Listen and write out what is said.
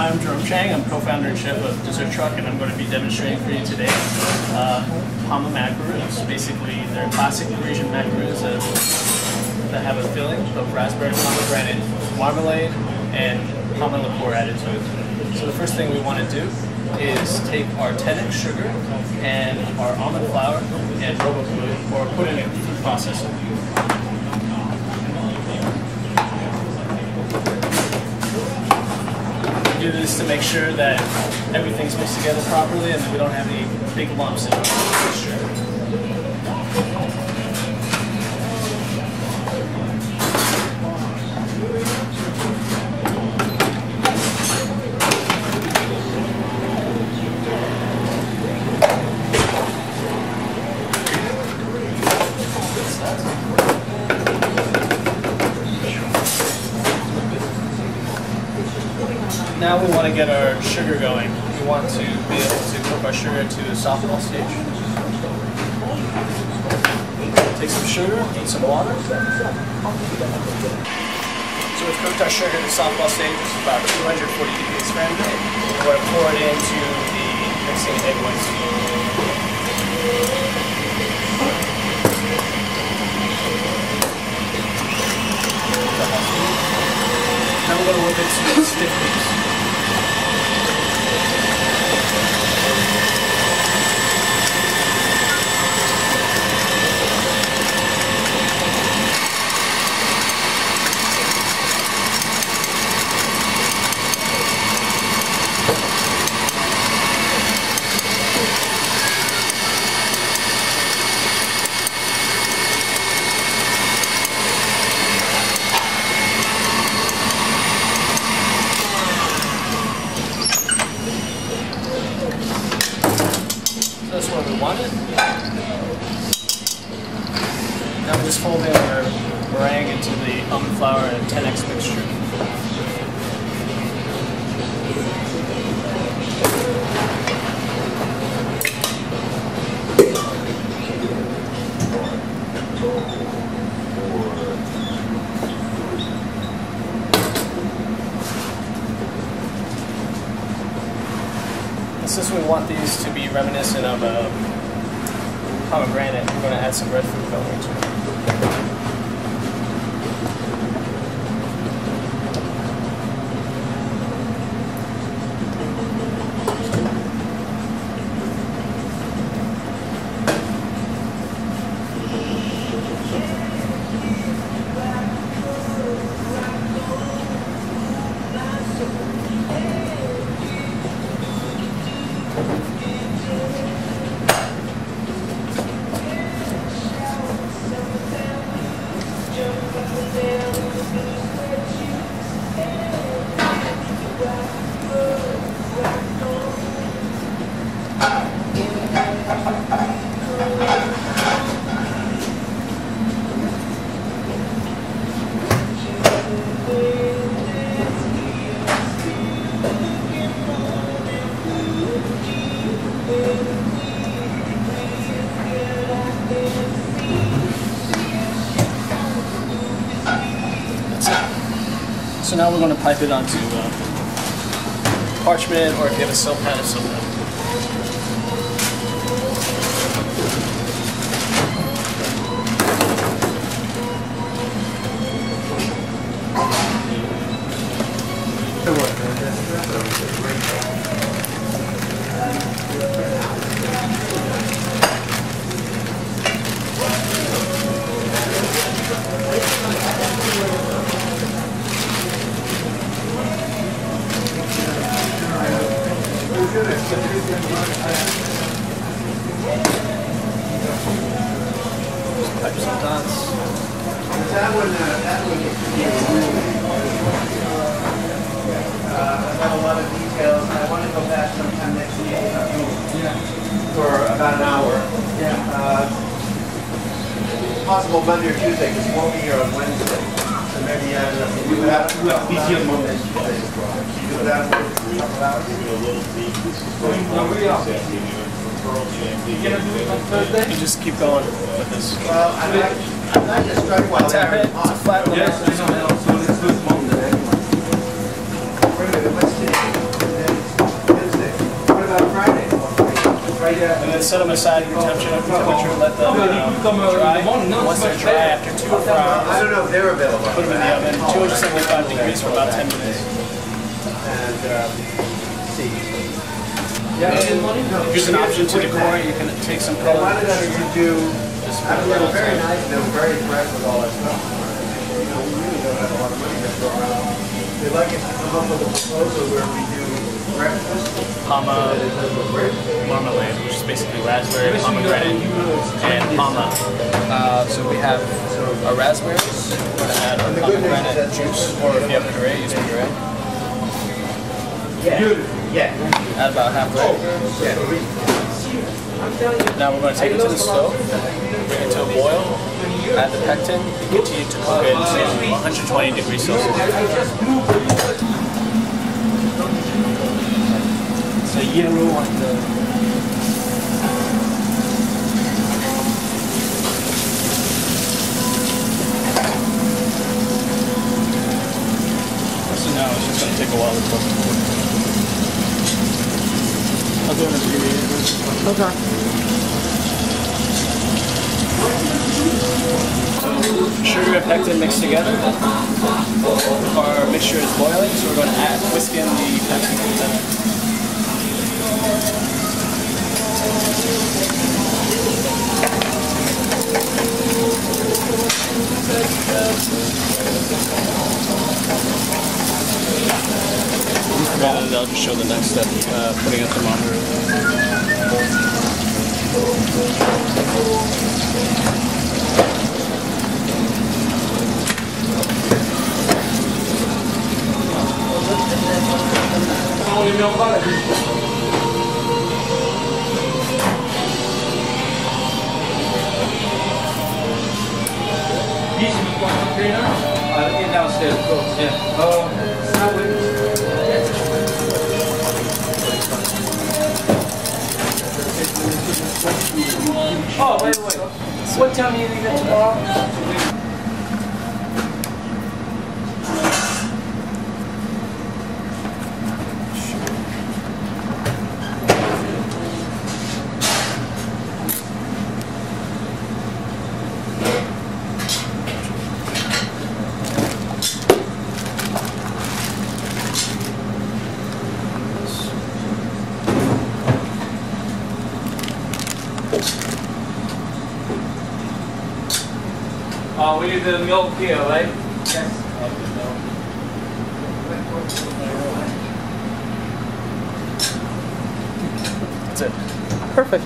Hi, I'm Jerome Chang. I'm co-founder and chef of Dessert Truck, and I'm going to be demonstrating for you today PAMA macaroons. Basically, they're classic Parisian macaroons that have a filling of raspberry pomegranate marmalade and PAMA liqueur added to it. So the first thing we want to do is take our 10x sugar and our almond flour and robo-put it, or put it in a food processor. Do this to make sure that everything's mixed together properly and that we don't have any big lumps in our mixture. Now we want to get our sugar going. We want to be able to cook our sugar to the softball stage. Take some sugar, need some water. So we've cooked our sugar to the softball stage, which is about 240 degrees Fahrenheit. We're going to pour it into the mixing egg whites. Now we're going to whip it to stiff mix. That's what we wanted. Now we're just folding our meringue into the almond flour and 10x mixture. Since we want these to be reminiscent of pomegranate, we're going to add some red food coloring to it. So now we're going to pipe it onto parchment, or if you have a silk pad, a silk pad. Pipe some dots. That one, I have a lot of details. I want to go back sometime next week for about an hour. Possible Monday or Tuesday, because we won't be here on Wednesday. So maybe we would have to do it Monday, Tuesday. Do that for a couple hours. You just keep going with this. Well, I like to strike while Tap it, it's a flat one. Yes, I know. So it's good Monday anyway. Wait a minute, let's see. and then set them aside for temperature, let them dry. Once they're dry, after 2 or 4 hours, I don't know if they're available. put them in the oven, 275 degrees for about 10 minutes. And see. Here's an option to decor. You can take some color. Why don't you do? They're very nice. They're very fresh with all that stuff. You know, we really don't have a lot of money to throw around. They'd like us to come up with a proposal where we do breakfast. PAMA marmalade, which is basically raspberry, pomegranate, and PAMA. So we have our raspberries. We're going to add our pomegranate juice, or if you have puree, use puree. Yeah. Add about half that. Now we're going to take it to the stove, bring it to a boil, add the pectin, and continue to cook it to 120 degrees Celsius. It's a yellow and So now it's just going to take a while to cook. I'll do an abbreviated. okay. So sugar and pectin mixed together. Our mixture is boiling, so we're going to whisk in the pectin and center. And then I'll just show the next step, putting a thermometer. Downstairs. Oh, wait. What time are you leaving tomorrow? Oh, we need the milk here, right? Yes. That's it. Perfect.